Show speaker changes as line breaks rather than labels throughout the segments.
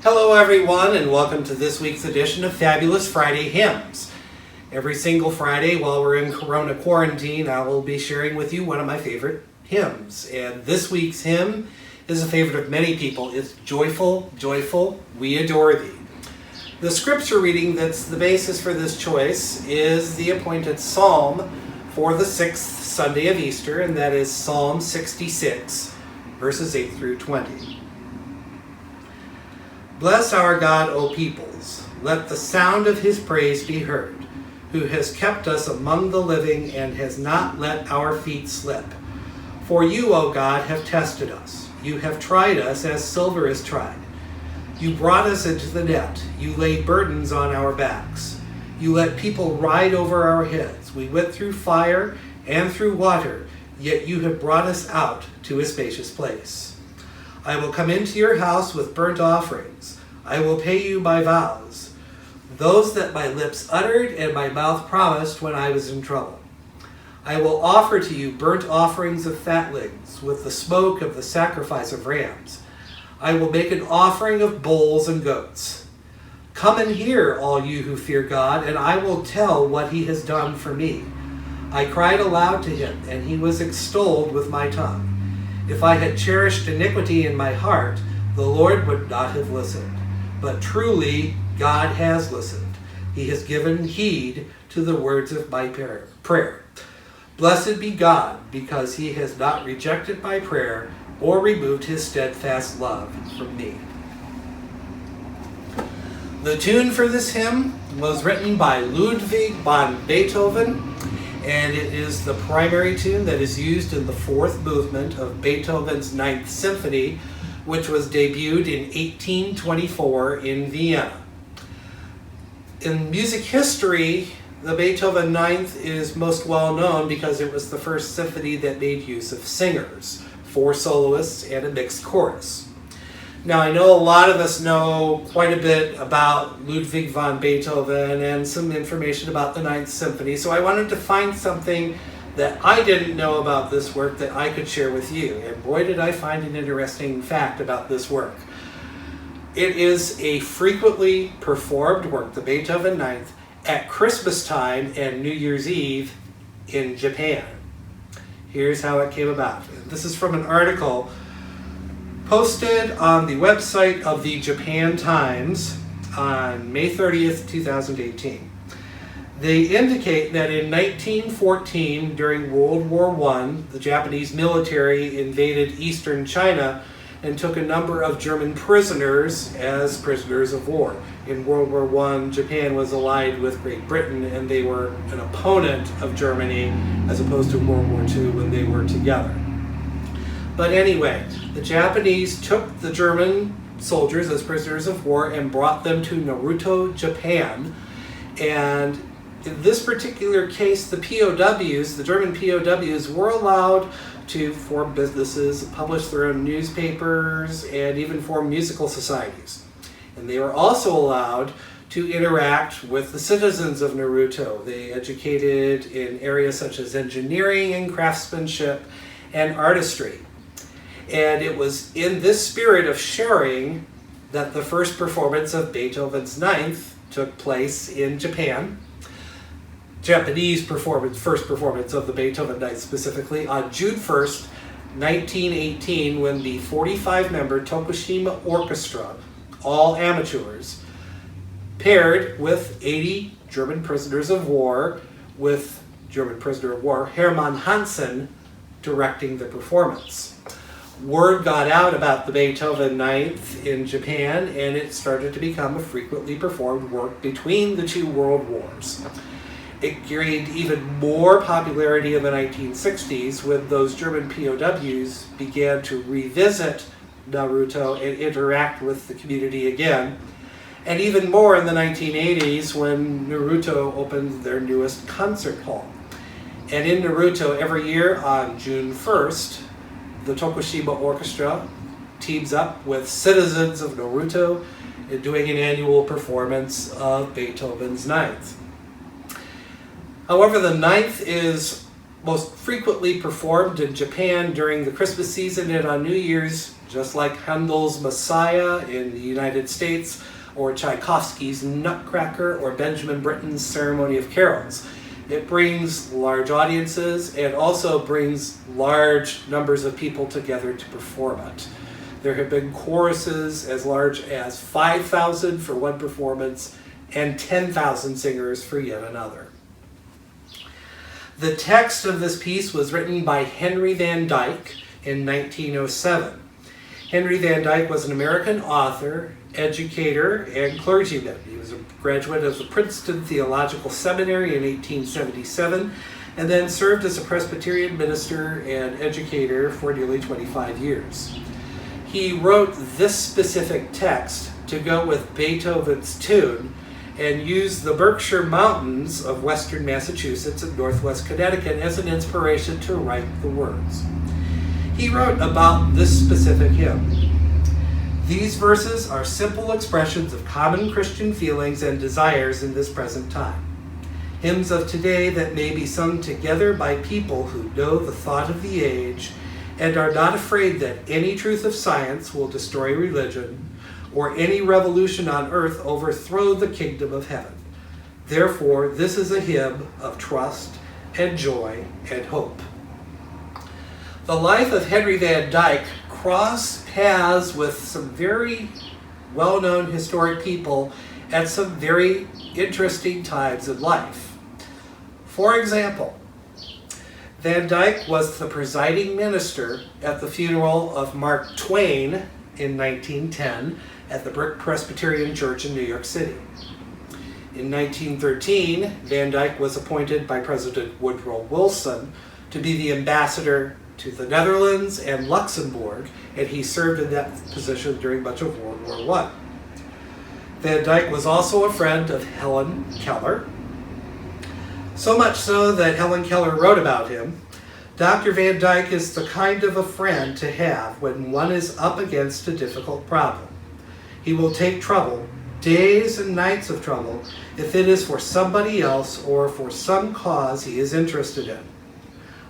Hello everyone, and welcome to this week's edition of Fabulous Friday Hymns. Every single Friday while we're in Corona quarantine, I will be sharing with you one of my favorite hymns. And this week's hymn is a favorite of many people. It's Joyful, Joyful, We Adore Thee. The scripture reading that's the basis for this choice is the appointed psalm for the 6th Sunday of Easter, and that is Psalm 66, verses 8 through 20. Bless our God, O peoples. Let the sound of his praise be heard, who has kept us among the living and has not let our feet slip. For you, O God, have tested us. You have tried us as silver is tried. You brought us into the net. You laid burdens on our backs. You let people ride over our heads. We went through fire and through water, yet you have brought us out to a spacious place. I will come into your house with burnt offerings. I will pay you my vows, those that my lips uttered and my mouth promised when I was in trouble. I will offer to you burnt offerings of fatlings with the smoke of the sacrifice of rams. I will make an offering of bulls and goats. Come and hear, all you who fear God, and I will tell what he has done for me. I cried aloud to him, and he was extolled with my tongue. If I had cherished iniquity in my heart, the Lord would not have listened. But truly, God has listened. He has given heed to the words of my prayer. Blessed be God, because he has not rejected my prayer or removed his steadfast love from me. The tune for this hymn was written by Ludwig van Beethoven, and it is the primary tune that is used in the fourth movement of Beethoven's Ninth Symphony, which was debuted in 1824 in Vienna. In music history, the Beethoven Ninth is most well known because it was the first symphony that made use of singers, 4 soloists, and a mixed chorus. Now, I know a lot of us know quite a bit about Ludwig van Beethoven and some information about the Ninth Symphony, so I wanted to find something that I didn't know about this work that I could share with you. And boy, did I find an interesting fact about this work. It is a frequently performed work, the Beethoven Ninth, at Christmas time and New Year's Eve in Japan. Here's how it came about. This is from an article posted on the website of the Japan Times on May 30th, 2018. They indicate that in 1914, during World War I, the Japanese military invaded eastern China and took a number of German prisoners as prisoners of war. In World War I, Japan was allied with Great Britain, and they were an opponent of Germany as opposed to World War II when they were together. But anyway, the Japanese took the German soldiers as prisoners of war and brought them to Naruto, Japan. And in this particular case, the POWs, the German POWs, were allowed to form businesses, publish their own newspapers, and even form musical societies. And they were also allowed to interact with the citizens of Naruto. They educated in areas such as engineering and craftsmanship and artistry. And it was in this spirit of sharing that the first performance of Beethoven's Ninth took place in Japan. Japanese first performance of the Beethoven Ninth specifically on June 1st, 1918, when the 45-member Tokushima Orchestra, all amateurs, paired with 80 German prisoners of war, with German prisoner of war Hermann Hansen directing the performance. Word got out about the Beethoven Ninth in Japan, and it started to become a frequently performed work between the two world wars. It gained even more popularity in the 1960s when those German POWs began to revisit Naruto and interact with the community again, and even more in the 1980s when Naruto opened their newest concert hall. And in Naruto, every year on June 1st, the Tokushima Orchestra teams up with citizens of Naruto in doing an annual performance of Beethoven's Ninth. However, the Ninth is most frequently performed in Japan during the Christmas season and on New Year's just like Handel's Messiah in the United States, or Tchaikovsky's Nutcracker, or Benjamin Britten's Ceremony of Carols. It brings large audiences and also brings large numbers of people together to perform it. There have been choruses as large as 5,000 for one performance and 10,000 singers for yet another. The text of this piece was written by Henry Van Dyke in 1907. Henry Van Dyke was an American author, educator, and clergyman. He was a graduate of the Princeton Theological Seminary in 1877 and then served as a Presbyterian minister and educator for nearly 25 years. He wrote this specific text to go with Beethoven's tune and used the Berkshire Mountains of western Massachusetts and northwest Connecticut as an inspiration to write the words. He wrote about this specific hymn. These verses are simple expressions of common Christian feelings and desires in this present time. Hymns of today that may be sung together by people who know the thought of the age and are not afraid that any truth of science will destroy religion or any revolution on earth overthrow the kingdom of heaven. Therefore, this is a hymn of trust and joy and hope. The life of Henry Van Dyke crossed paths with some very well-known historic people at some very interesting times in life. For example, Van Dyke was the presiding minister at the funeral of Mark Twain in 1910 at the Brick Presbyterian Church in New York City. In 1913, Van Dyke was appointed by President Woodrow Wilson to be the ambassador to the Netherlands and Luxembourg, and he served in that position during much of World War I. Van Dyke was also a friend of Helen Keller, so much so that Helen Keller wrote about him, Dr. Van Dyke is the kind of a friend to have when one is up against a difficult problem. He will take trouble, days and nights of trouble, if it is for somebody else or for some cause he is interested in.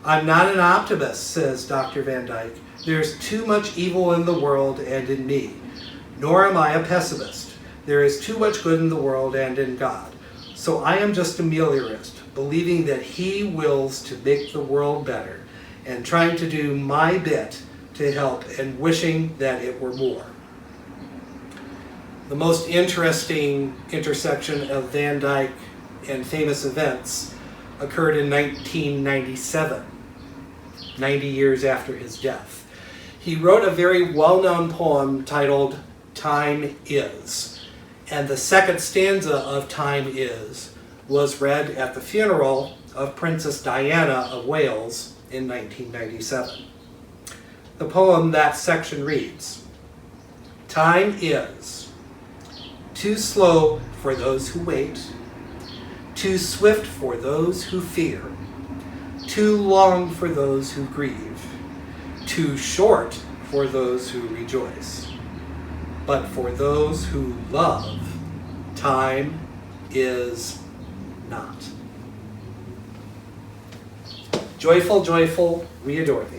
I'm not an optimist, says Dr. Van Dyke. There's too much evil in the world and in me. Nor am I a pessimist. There is too much good in the world and in God. So I am just a meliorist, believing that He wills to make the world better and trying to do my bit to help and wishing that it were more. The most interesting intersection of Van Dyke and famous events occurred in 1997. 90 years after his death. He wrote a very well-known poem titled Time Is, and the second stanza of Time Is was read at the funeral of Princess Diana of Wales in 1997. The poem, that section reads, Time is too slow for those who wait, too swift for those who fear, too long for those who grieve, too short for those who rejoice. But for those who love, time is not. Joyful, joyful, we adore thee.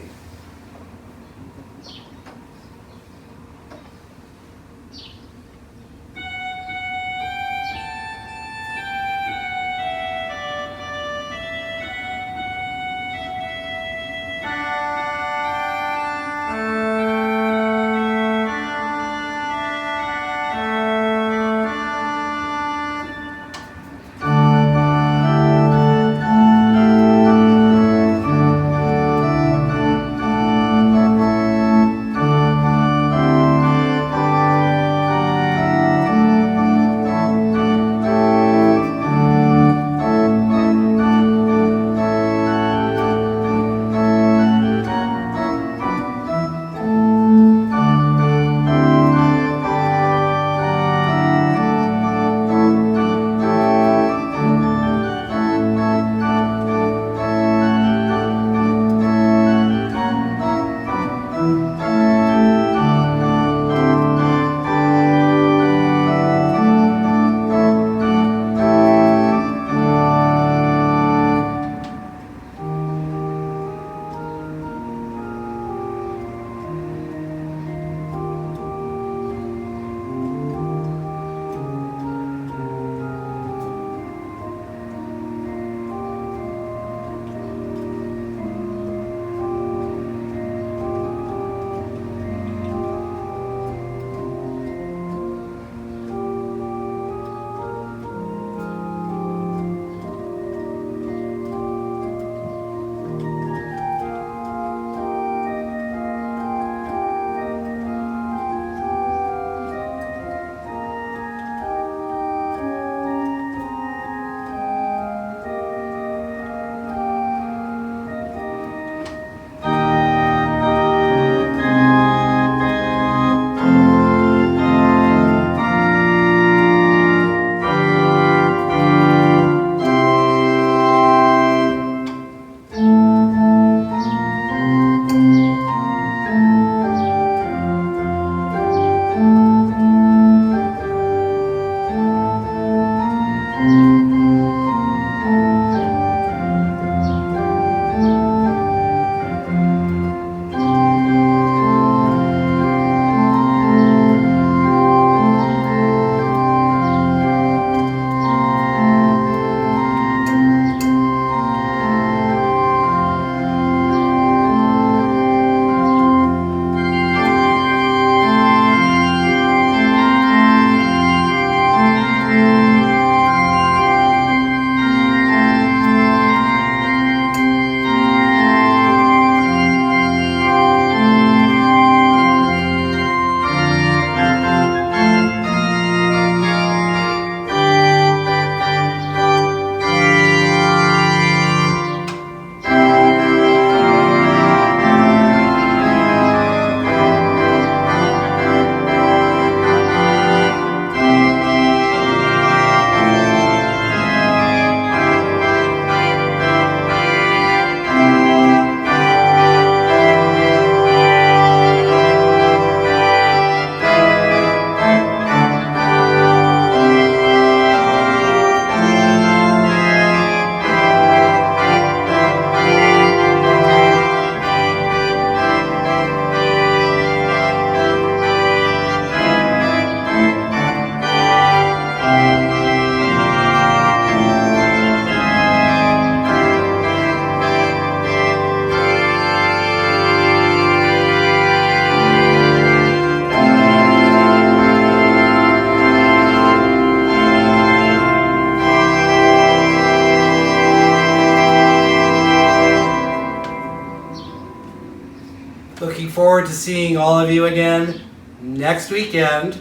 forward to seeing all of you again next weekend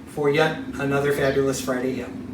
for yet another fabulous Friday hymn.